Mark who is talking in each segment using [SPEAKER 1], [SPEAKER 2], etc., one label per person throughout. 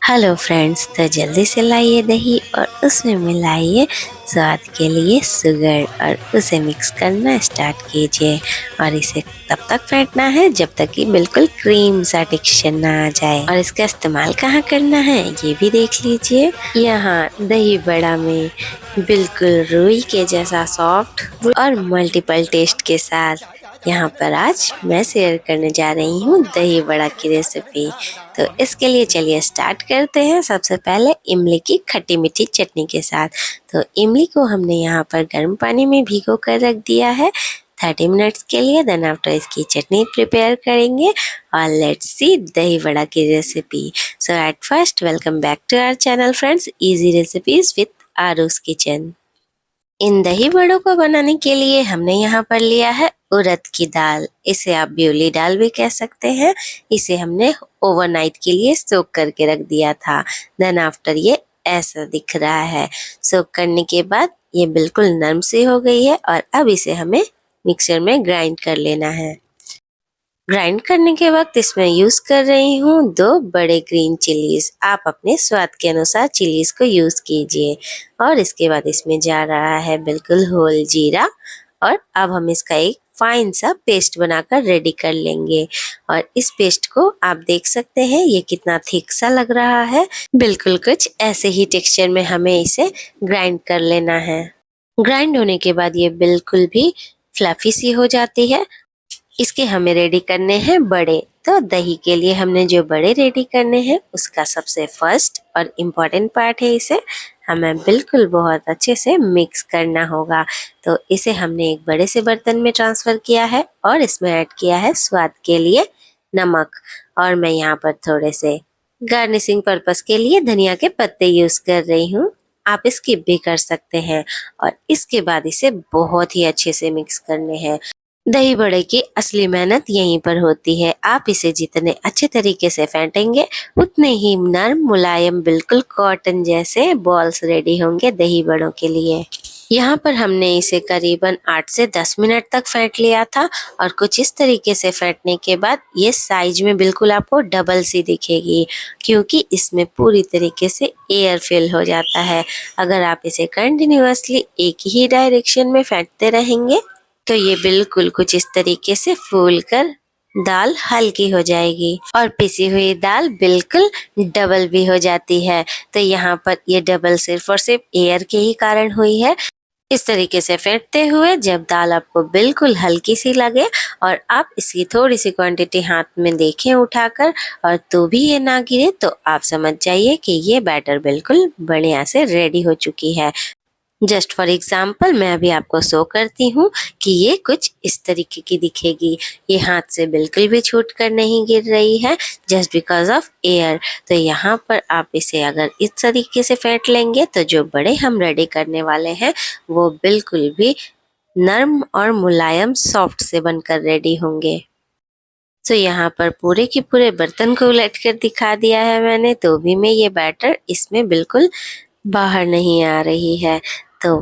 [SPEAKER 1] Hello friends, तो जल्दी से लाइए दही और उसमें मिलाइए स्वाद के लिए शुगर और उसे मिक्स करना स्टार्ट कीजिए। और इसे तब तक फेंटना है जब तक कि बिल्कुल क्रीम सा टेक्सचर ना आ जाए। और इसका इस्तेमाल कहाँ करना है ये भी देख लीजिए। यहाँ दही बड़ा में बिल्कुल रुई के जैसा सॉफ्ट और मल्टीपल टेस्ट के साथ यहाँ पर आज मैं शेयर करने जा रही हूँ दही बड़ा की रेसिपी। तो इसके लिए चलिए स्टार्ट करते हैं। सबसे पहले इमली की खट्टी मीठी चटनी के साथ। तो इमली को हमने यहाँ पर गर्म पानी में भिगो कर रख दिया है 30 मिनट्स के लिए। देन आफ्टर इसकी चटनी प्रिपेयर करेंगे और लेट्स सी दही बड़ा की recipe. So at first welcome back to our channel friends, easy recipes with Aaru's kitchen. इन दही बड़ों को बनाने के लिए हमने यहाँ पर लिया है उड़द की दाल, इसे आप ब्यूली दाल भी कह सकते हैं। इसे हमने ओवरनाइट के लिए सोक करके रख दिया था। देन आफ्टर ये ऐसा दिख रहा है। सोक करने के बाद ये बिल्कुल नरम सी हो गई है और अब इसे हमें मिक्सर में ग्राइंड कर लेना है। ग्राइंड करने के वक्त इसमें यूज कर रही हूँ 2 बड़े ग्रीन चिलीज। आप अपने स्वाद के अनुसार चिलीज को यूज कीजिए। और इसके बाद इसमें जा रहा है बिल्कुल होल जीरा। और अब हम इसका एक फाइन सा पेस्ट बनाकर रेडी कर लेंगे। और इस पेस्ट को आप देख सकते हैं ये कितना थिक सा लग रहा है। बिल्कुल कुछ ऐसे ही टेक्सचर में हमें इसे ग्राइंड कर लेना है। ग्राइंड होने के बाद ये बिल्कुल भी फ्लफी सी हो जाती है। इसके हमें रेडी करने हैं बड़े। तो दही के लिए हमने जो बड़े रेडी करने हैं उसका सबसे फर्स्ट और इम्पोर्टेंट पार्ट है, इसे हमें बिल्कुल बहुत अच्छे से मिक्स करना होगा। तो इसे हमने एक बड़े से बर्तन में ट्रांसफर किया है और इसमें ऐड किया है स्वाद के लिए नमक। और मैं यहाँ पर थोड़े से गार्निशिंग पर्पस के लिए धनिया के पत्ते यूज कर रही हूँ। आप स्किप भी कर सकते हैं। और इसके बाद इसे बहुत ही अच्छे से मिक्स करने हैं। दही बड़े की असली मेहनत यहीं पर होती है। आप इसे जितने अच्छे तरीके से फेंटेंगे उतने ही नरम मुलायम बिल्कुल कॉटन जैसे बॉल्स रेडी होंगे दही बड़ों के लिए। यहाँ पर हमने इसे करीबन 8 से 10 मिनट तक फेंट लिया था। और कुछ इस तरीके से फेंटने के बाद ये साइज में बिल्कुल आपको डबल सी दिखेगी, क्योंकि इसमें पूरी तरीके से एयर फिल हो जाता है। अगर आप इसे कंटिन्यूअसली एक ही डायरेक्शन में फेंटते रहेंगे तो ये बिल्कुल कुछ इस तरीके से फूल कर दाल हल्की हो जाएगी और पिसी हुई दाल बिल्कुल डबल भी हो जाती है। तो यहाँ पर ये डबल सिर्फ और सिर्फ एयर के ही कारण हुई है। इस तरीके से फेंटते हुए जब दाल आपको बिल्कुल हल्की सी लगे और आप इसकी थोड़ी सी क्वांटिटी हाथ में देखें उठाकर और तो भी ये ना गिरे, तो आप समझ जाइए कि ये बैटर बिल्कुल बढ़िया से रेडी हो चुकी है। जस्ट फॉर एग्जाम्पल मैं अभी आपको शो करती हूँ कि ये कुछ इस तरीके की दिखेगी। ये हाथ से बिल्कुल भी छूट कर नहीं गिर रही है जस्ट बिकॉज ऑफ एयर। तो यहाँ पर आप इसे अगर इस तरीके से फेंट लेंगे तो जो बड़े हम रेडी करने वाले हैं वो बिल्कुल भी नरम और मुलायम सॉफ्ट से बनकर रेडी होंगे। तो यहाँ पर पूरे के पूरे बर्तन को उलट कर दिखा दिया है मैंने, तो भी मैं ये बैटर इसमें बिल्कुल बाहर नहीं आ रही है। तो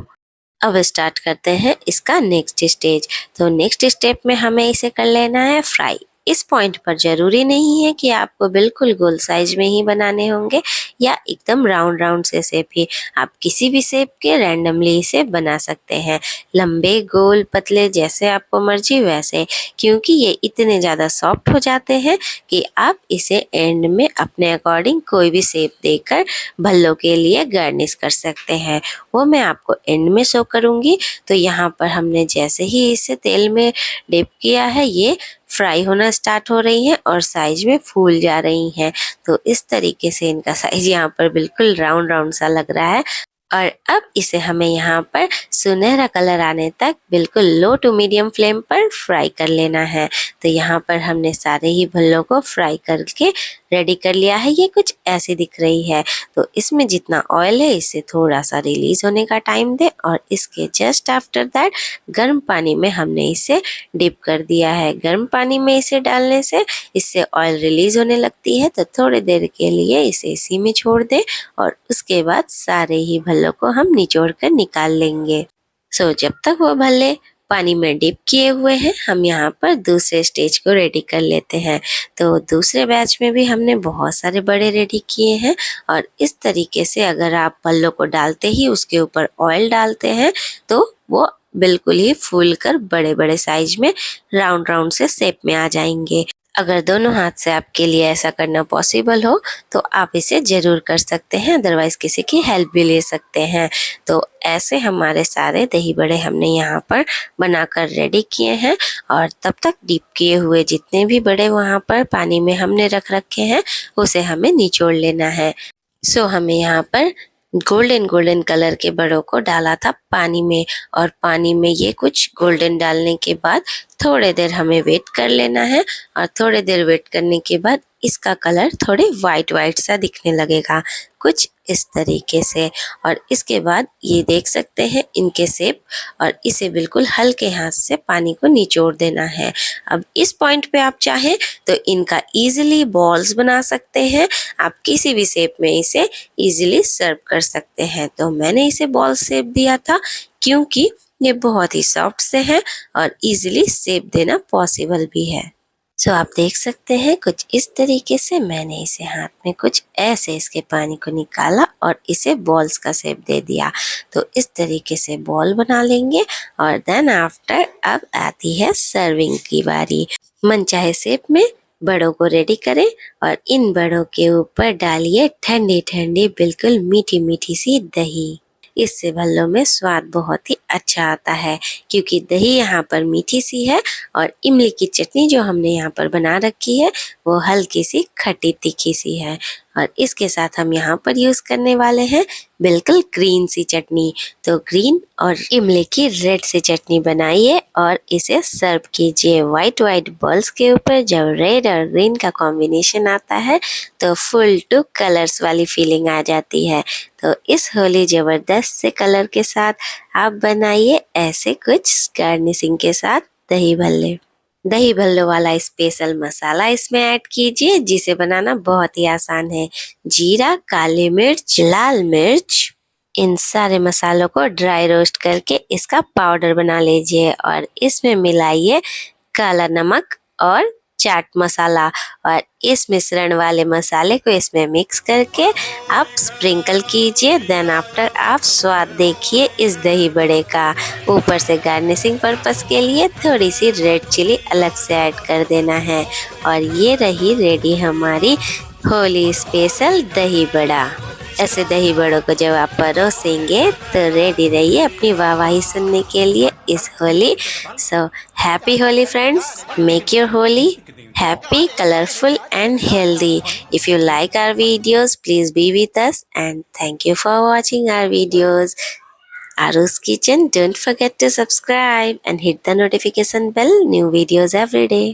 [SPEAKER 1] अब स्टार्ट करते हैं इसका नेक्स्ट स्टेज। तो नेक्स्ट स्टेप में हमें इसे कर लेना है फ्राई। इस पॉइंट पर जरूरी नहीं है कि आपको बिल्कुल गोल साइज में ही बनाने होंगे या एकदम राउंड राउंड से शेप ही। आप किसी भी शेप के रैंडमली इसे बना सकते हैं, लंबे गोल पतले जैसे आपको मर्जी वैसे, क्योंकि ये इतने ज़्यादा सॉफ्ट हो जाते हैं कि आप इसे एंड में अपने अकॉर्डिंग कोई भी शेप देकर भल्लों के लिए गार्निश कर सकते हैं। वो मैं आपको एंड में शो करूँगी। तो यहाँ पर हमने जैसे ही इसे तेल में डिप किया है ये फ्राई होना स्टार्ट हो रही है और साइज में फूल जा रही हैं। तो इस तरीके से इनका साइज यहाँ पर बिल्कुल राउंड राउंड सा लग रहा है। और अब इसे हमें यहाँ पर सुनहरा कलर आने तक बिल्कुल लो टू मीडियम फ्लेम पर फ्राई कर लेना है। तो यहाँ पर हमने सारे ही भल्लों को फ्राई करके रेडी कर लिया है। ये कुछ ऐसे दिख रही है। तो इसमें जितना ऑयल है इससे थोड़ा सा रिलीज होने का टाइम दे और इसके जस्ट आफ्टर दैट गर्म पानी में हमने इसे डिप कर दिया है। गर्म पानी में इसे डालने से इससे ऑयल रिलीज होने लगती है। तो थोड़ी देर के लिए इसे इसी में छोड़ दें और उसके बाद सारे ही भल्लों को हम निचोड़ कर निकाल लेंगे। जब तक वो भल्ले पानी में डिप किए हुए हैं, हम यहाँ पर दूसरे स्टेज को रेडी कर लेते हैं। तो दूसरे बैच में भी हमने बहुत सारे बड़े रेडी किए हैं और इस तरीके से अगर आप पल्लों को डालते ही उसके ऊपर ऑयल डालते हैं तो वो बिल्कुल ही फूल कर बड़े बड़े साइज में राउंड राउंड से शेप में आ जाएंगे। अगर दोनों हाथ से आपके लिए ऐसा करना पॉसिबल हो तो आप इसे ज़रूर कर सकते हैं, अदरवाइज़ किसी की हेल्प भी ले सकते हैं। तो ऐसे हमारे सारे दही बड़े हमने यहाँ पर बनाकर रेडी किए हैं और तब तक डीप किए हुए जितने भी बड़े वहाँ पर पानी में हमने रख रखे हैं उसे हमें निचोड़ लेना है। सो हमें यहाँ पर गोल्डन गोल्डन कलर के बड़ों को डाला था पानी में और पानी में ये कुछ गोल्डन डालने के बाद थोड़े देर हमें वेट कर लेना है और थोड़े देर वेट करने के बाद इसका कलर थोड़े वाइट वाइट सा दिखने लगेगा कुछ इस तरीके से। और इसके बाद ये देख सकते हैं इनके शेप और इसे बिल्कुल हल्के हाथ से पानी को निचोड़ देना है। अब इस पॉइंट पे आप चाहें तो इनका इजीली बॉल्स बना सकते हैं, आप किसी भी शेप में इसे इजीली सर्व कर सकते हैं। तो मैंने इसे बॉल शेप दिया था क्योंकि ये बहुत ही सॉफ्ट से है और इजीली शेप देना पॉसिबल भी है। सो आप देख सकते हैं कुछ इस तरीके से मैंने इसे हाथ में कुछ ऐसे इसके पानी को निकाला और इसे बॉल्स का शेप दे दिया। तो इस तरीके से बॉल बना लेंगे और देन आफ्टर अब आती है सर्विंग की बारी। मनचाहे शेप में बड़ों को रेडी करें और इन बड़ों के ऊपर डालिए ठंडी ठंडी बिल्कुल मीठी मीठी सी दही। इससे भल्लों में स्वाद बहुत ही अच्छा आता है क्योंकि दही यहाँ पर मीठी सी है और इमली की चटनी जो हमने यहाँ पर बना रखी है वो हल्की सी खट्टी तीखी सी है और इसके साथ हम यहाँ पर यूज़ करने वाले हैं बिल्कुल ग्रीन सी चटनी। तो ग्रीन और इमली की रेड सी चटनी बनाइए और इसे सर्व कीजिए। वाइट वाइट बॉल्स के ऊपर जब रेड और ग्रीन का कॉम्बिनेशन आता है तो फुल टू कलर्स वाली फीलिंग आ जाती है। तो इस होली ज़बरदस्त से कलर के साथ आप बनाइए ऐसे कुछ गार्निशिंग के साथ दही भल्ले। दही भल्लों वाला स्पेशल मसाला इसमें ऐड कीजिए जिसे बनाना बहुत ही आसान है। जीरा, काली मिर्च, लाल मिर्च, इन सारे मसालों को ड्राई रोस्ट करके इसका पाउडर बना लीजिए और इसमें मिलाइए काला नमक और चाट मसाला और इस मिश्रण वाले मसाले को इसमें मिक्स करके आप स्प्रिंकल कीजिए। देन आफ्टर आप स्वाद देखिए इस दही बड़े का। ऊपर से गार्निशिंग पर्पस के लिए थोड़ी सी रेड चिली अलग से ऐड कर देना है और ये रही रेडी हमारी होली स्पेशल दही बड़ा। ऐसे दही बड़ों को जब आप परोसेंगे तो रेडी रहिए अपनी वाहवाही सुनने के लिए इस Holi. So happy Holi friends, make your Holi happy, colorful and healthy. If you like our videos, please be with us and thank you for watching our videos. Aru's Kitchen, don't forget to subscribe and hit the notification bell, new videos every day.